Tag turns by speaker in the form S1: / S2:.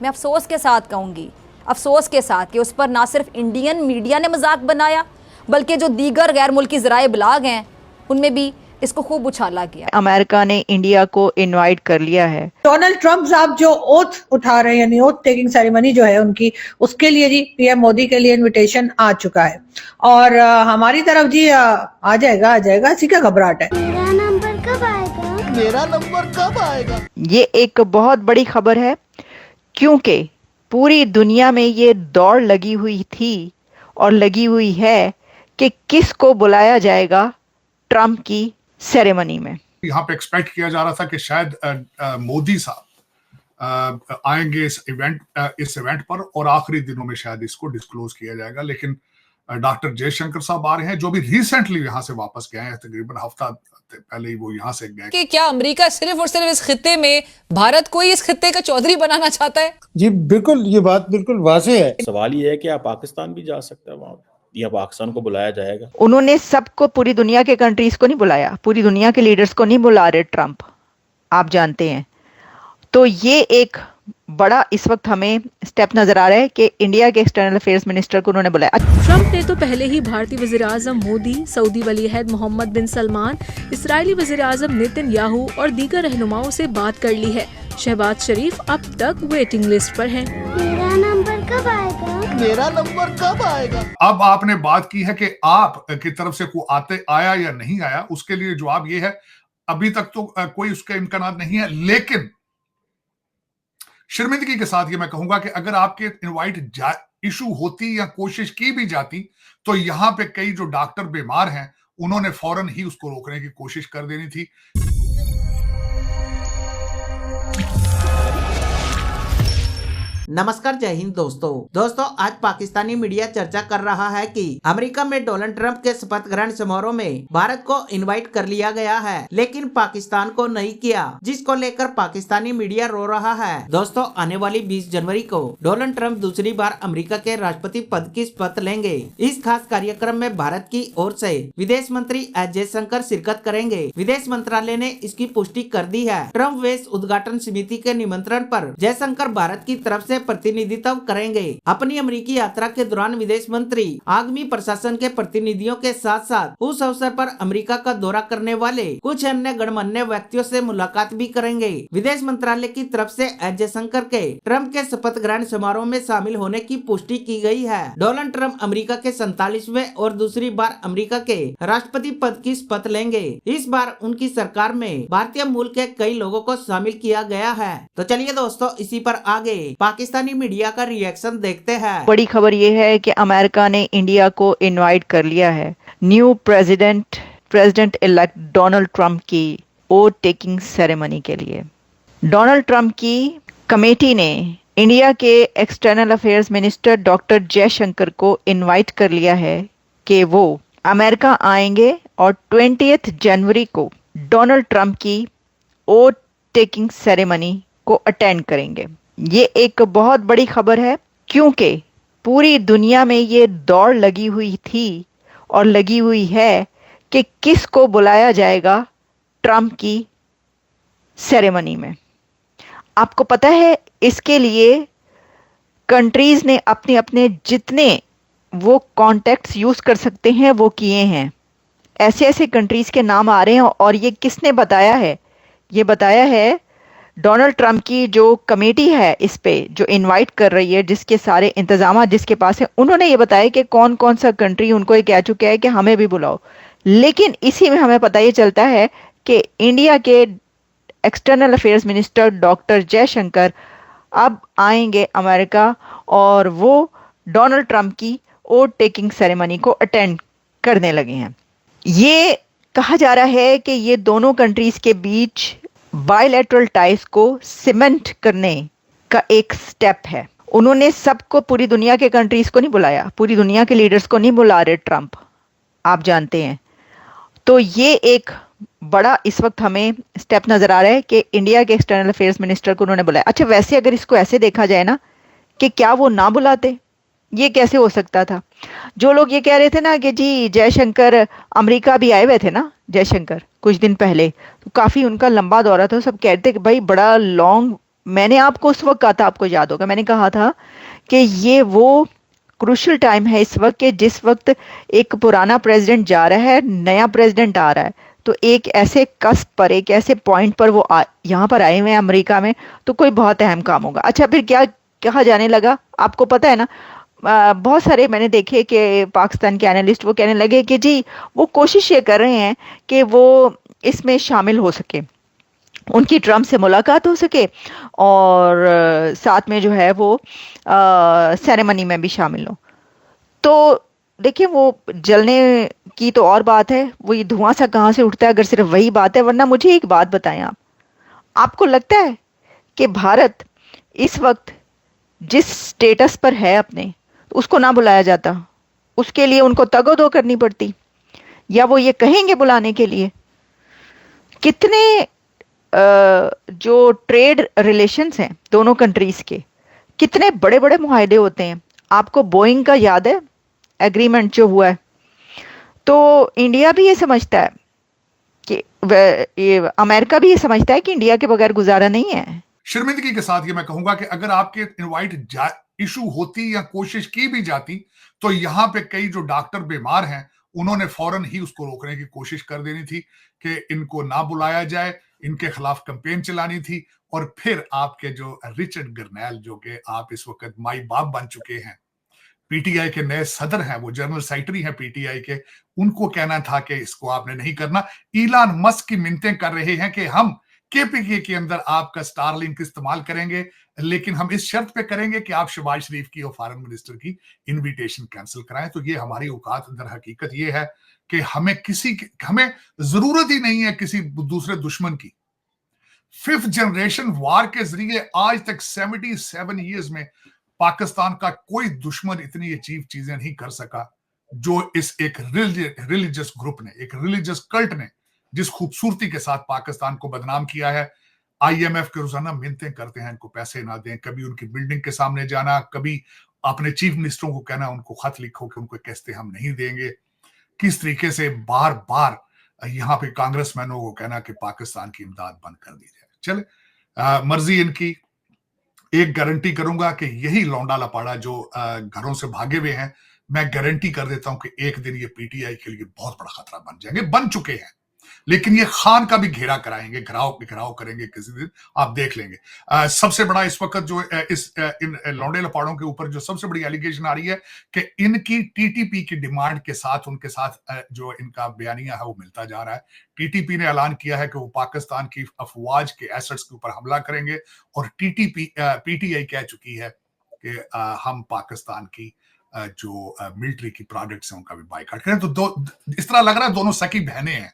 S1: मैं अफसोस के साथ कहूँगी, अफसोस के साथ, कि उस पर ना सिर्फ इंडियन मीडिया ने मजाक बनाया बल्कि जो दीगर गैर मुल्की ज़राए इब्लाग हैं उनमें भी इसको खूब उछाला गया।
S2: अमेरिका ने इंडिया को इनवाइट कर लिया है।
S3: डोनाल्ड ट्रंप साहब जो ओथ उठा रहे हैं, यानी ओथ टेकिंग सेरेमनी जो है उनकी, उसके लिए जी पीएम मोदी के लिए इनविटेशन आ चुका है और हमारी तरफ जी आ जाएगा इसी का घबराहट है।
S4: मेरा नंबर कब आएगा?
S5: मेरा नंबर कब आएगा?
S2: ये एक बहुत बड़ी खबर है क्योंकि पूरी दुनिया में ये दौड़ लगी हुई थी और लगी हुई है कि किसको बुलाया जाएगा ट्रंप की सेरेमनी में।
S6: यहाँ पे एक्सपेक्ट किया जा रहा था कि शायद मोदी साहब आएंगे इस इवेंट पर और आखिरी दिनों में शायद इसको डिस्क्लोज किया जाएगा, लेकिन डॉक्टर जयशंकर साहब आ रहे हैं जो भी रिसेंटली यहाँ से वापस गए हैं, तकरीबन हफ्ता पहले ही वो यहाँ से गए।
S7: कि क्या अमेरिका सिर्फ और सिर्फ इस खित्ते में भारत को ही इस खित्ते का चौधरी बनाना चाहता है?
S5: जी बिल्कुल, ये बात बिल्कुल वाज़ेह है।
S8: सवाल ये है कि आप पाकिस्तान भी जा सकता है वहां या पाकिस्तान को बुलाया जाएगा?
S2: उन्होंने सबको, पूरी दुनिया के कंट्रीज को नहीं बुलाया, पूरी दुनिया के लीडर्स को नहीं बुला रहे ट्रंप, आप जानते हैं। तो ये एक बड़ा इस वक्त हमें स्टेप नजर आ रहा है कि इंडिया के एक्सटर्नल अफेयर्स मिनिस्टर को उन्होंने बुलाया।
S9: ट्रंप ने तो पहले ही भारतीय वज़ीर-ए-आज़म मोदी, सऊदी वली-अहद मोहम्मद बिन सलमान, इस्राएली वज़ीर-ए-आज़म नेतन्याहू और दीगर रहनुमाओं से बात कर ली है। शहबाज शरीफ अब तक वेटिंग लिस्ट पर हैं।
S4: मेरा नंबर कब आएगा?
S5: मेरा नंबर कब आएगा?
S6: अब आपने बात की है कि आप की तरफ से कोई आया या नहीं आया, उसके लिए जवाब ये है अभी तक तो कोई उसका इम्कान नहीं है, लेकिन शर्मिंदगी के साथ ये मैं कहूंगा कि अगर आपके इनवाइट इशू होती या कोशिश की भी जाती तो यहां पे कई जो डॉक्टर बीमार हैं उन्होंने फौरन ही उसको रोकने की कोशिश कर देनी थी।
S10: नमस्कार, जय हिंद दोस्तों आज पाकिस्तानी मीडिया चर्चा कर रहा है कि अमेरिका में डोनाल्ड ट्रंप के शपथ ग्रहण समारोह में भारत को इनवाइट कर लिया गया है लेकिन पाकिस्तान को नहीं किया, जिसको लेकर पाकिस्तानी मीडिया रो रहा है। दोस्तों, आने वाली 20 जनवरी को डोनाल्ड ट्रंप दूसरी बार अमेरिका के राष्ट्रपति पद की शपथ लेंगे। इस खास कार्यक्रम में भारत की ओर से विदेश मंत्री एस जयशंकर शिरकत करेंगे। विदेश मंत्रालय ने इसकी पुष्टि कर दी है। ट्रंप वेस्ट उद्घाटन समिति के निमंत्रण पर जयशंकर भारत की तरफ से प्रतिनिधित्व करेंगे। अपनी अमेरिकी यात्रा के दौरान विदेश मंत्री आगामी प्रशासन के प्रतिनिधियों के साथ साथ उस अवसर पर अमेरिका का दौरा करने वाले कुछ अन्य गणमान्य व्यक्तियों से मुलाकात भी करेंगे। विदेश मंत्रालय की तरफ से एस जयशंकर के ट्रंप के शपथ ग्रहण समारोह में शामिल होने की पुष्टि की गई है। डोनाल्ड ट्रंप अमेरिका के 47वें और दूसरी बार अमेरिका के राष्ट्रपति पद की शपथ लेंगे। इस बार उनकी सरकार में भारतीय मूल के कई लोगों को शामिल किया गया है। तो चलिए दोस्तों, इसी पर आगे पाकिस्तानी मीडिया का रिएक्शन देखते हैं।
S2: बड़ी खबर यह है कि अमेरिका ने इंडिया को इनवाइट कर लिया है new president elect Donald Trump की ओथ टेकिंग सेरेमनी के लिए। डोनाल्ड ट्रंप की कमेटी ने इंडिया के external affairs minister doctor Jaishankar को इनवाइट कर लिया है कि वो अमेरिका आएंगे और 20 जनवरी को डोनाल्ड ट्रंप की ओथ टेकिंग सेरेमनी को अटेंड करेंगे। ये एक बहुत बड़ी खबर है क्योंकि पूरी दुनिया में ये दौड़ लगी हुई थी और लगी हुई है कि किसको बुलाया जाएगा ट्रंप की सेरेमनी में। आपको पता है, इसके लिए कंट्रीज ने अपने अपने जितने वो कॉन्टेक्ट्स यूज कर सकते हैं वो किए हैं। ऐसे ऐसे कंट्रीज के नाम आ रहे हैं और ये किसने बताया है? ये बताया है डोनाल्ड ट्रंप की जो कमेटी है इस पे जो इनवाइट कर रही है, जिसके सारे इंतजाम जिसके पास है, उन्होंने ये बताया कि कौन कौन सा कंट्री उनको ये कह चुका है कि हमें भी बुलाओ। लेकिन इसी में हमें पता ये चलता है कि इंडिया के external affairs minister doctor Jaishankar अब आएंगे अमेरिका और वो डोनाल्ड ट्रंप की ओथ टेकिंग सेरेमनी को अटेंड करने लगे हैं। ये कहा जा रहा है कि ये दोनों कंट्रीज के बीच बायलैटरल टाइज को सीमेंट करने का एक स्टेप है। उन्होंने सबको, पूरी दुनिया के कंट्रीज को नहीं बुलाया, पूरी दुनिया के लीडर्स को नहीं बुला रहे ट्रंप, आप जानते हैं। तो ये एक बड़ा इस वक्त हमें स्टेप नजर आ रहा है कि इंडिया के एक्सटर्नल अफेयर्स मिनिस्टर को उन्होंने बुलाया। अच्छा, वैसे अगर इसको ऐसे देखा जाए ना कि क्या वो ना बुलाते, ये कैसे हो सकता था? जो लोग ये कह रहे थे ना कि जी जयशंकर अमेरिका भी आए हुए थे ना, जयशंकर कुछ दिन पहले, तो काफ़ी उनका लंबा दौरा था, सब कहते कि भाई बड़ा लॉन्ग मैंने आपको उस वक्त कहा था, आपको याद होगा, मैंने कहा था कि ये वो क्रूशल टाइम है इस वक्त के जिस वक्त एक पुराना प्रेसिडेंट जा रहा है, नया प्रेसिडेंट आ रहा है, तो एक ऐसे कस्प पर, एक ऐसे पॉइंट पर वो यहाँ पर आए हुए हैं अमेरिका में, तो कोई बहुत अहम काम होगा। अच्छा, फिर क्या कहा जाने लगा, आपको पता है ना, बहुत सारे मैंने देखे कि पाकिस्तान के एनालिस्ट वो कहने लगे कि जी वो कोशिश ये कर रहे हैं कि वो इसमें शामिल हो सके, उनकी ट्रम्प से मुलाकात हो सके और साथ में जो है वो सेरेमनी में भी शामिल हो। तो देखिए, वो जलने की तो और बात है, वो ये धुआं सा कहाँ से उठता है अगर सिर्फ वही बात है। वरना मुझे एक बात बताएं आप, आपको लगता है कि भारत इस वक्त जिस स्टेटस पर है अपने, उसको ना बुलाया जाता, उसके लिए उनको तगोदो करनी पड़ती, या वो ये कहेंगे बुलाने के लिए? कितने जो ट्रेड रिलेशंस हैं दोनों कंट्रीज के, कितने बड़े बड़े मुआहदे होते हैं। आपको बोइंग का याद है एग्रीमेंट जो हुआ है? तो इंडिया भी ये समझता है कि ये अमेरिका भी ये समझता है कि इंडिया के बगैर गुजारा नहीं है।
S6: शर्मिंदगी के साथ ये मैं कहूंगा कि अगर आपके इनवाइट इशू होती या कोशिश की भी जाती तो यहाँ पे कई जो डॉक्टर बीमार हैं उन्होंने फौरन ही उसको रोकने की कोशिश कर देनी थी कि इनको ना बुलाया जाए, इनके खिलाफ कैंपेन चलानी थी। और फिर आपके जो रिचर्ड गर्नैल, जो कि आप इस वक्त माई बाप बन चुके हैं, पीटीआई के नए सदर हैं, वो जनरल सेक्रेटरी हैं पीटीआई के, उनको कहना था कि इसको आपने नहीं करना। इलान मस्क की मिन्नतें कर रहे हैं कि हम केपीके के अंदर आपका स्टारलिंक इस्तेमाल करेंगे, लेकिन हम इस शर्त पे करेंगे कि आप शहबाज शरीफ की और फॉरेन मिनिस्टर की इनविटेशन कैंसिल कराएं। तो ये हमारी औकात दर हकीकत ये है कि हमें जरूरत ही नहीं है किसी दूसरे दुश्मन की। 5th जनरेशन वार के जरिए आज तक 77 ईयर्स में पाकिस्तान का कोई दुश्मन इतनी अचीव चीजें नहीं कर सका जो इस एक रिलीजियस ग्रुप ने, एक रिलीजियस कल्ट ने जिस खूबसूरती के साथ पाकिस्तान को बदनाम किया है। आईएमएफ के रोजाना मिन्नतें करते हैं इनको पैसे ना दें, कभी उनकी बिल्डिंग के सामने जाना, कभी अपने चीफ मिनिस्टरों को कहना उनको खत लिखो कि उनको किस्तें हम नहीं देंगे। किस तरीके से बार बार यहाँ पे कांग्रेसमैनों को कहना कि पाकिस्तान की इमदाद बंद कर दी जाए। चले मर्जी इनकी। एक गारंटी करूंगा कि यही लौंडा लपाड़ा जो घरों से भागे हुए हैं, मैं गारंटी कर देता हूं कि एक दिन ये पीटीआई के लिए बहुत बड़ा खतरा बन जाएंगे, बन चुके हैं। लेकिन ये खान का भी घेरा कराएंगे, घेराव करेंगे किसी दिन, आप देख लेंगे। सबसे बड़ा इस वक्त जो इन लौंडे लपाड़ों के ऊपर जो सबसे बड़ी एलिगेशन आ रही है कि इनकी टीटीपी की डिमांड के साथ उनके साथ जो इनका बयानिया है वो मिलता जा रहा है। टीटीपी ने ऐलान किया है कि वो पाकिस्तान की अफवाज के एसेट्स के ऊपर हमला करेंगे और पीटीआई कह चुकी है कि हम पाकिस्तान की जो मिलिट्री की प्रोडक्ट्स हैं उनका भी बाइकाट करें। तो इस तरह लग रहा है दोनों सकी बहनें हैं,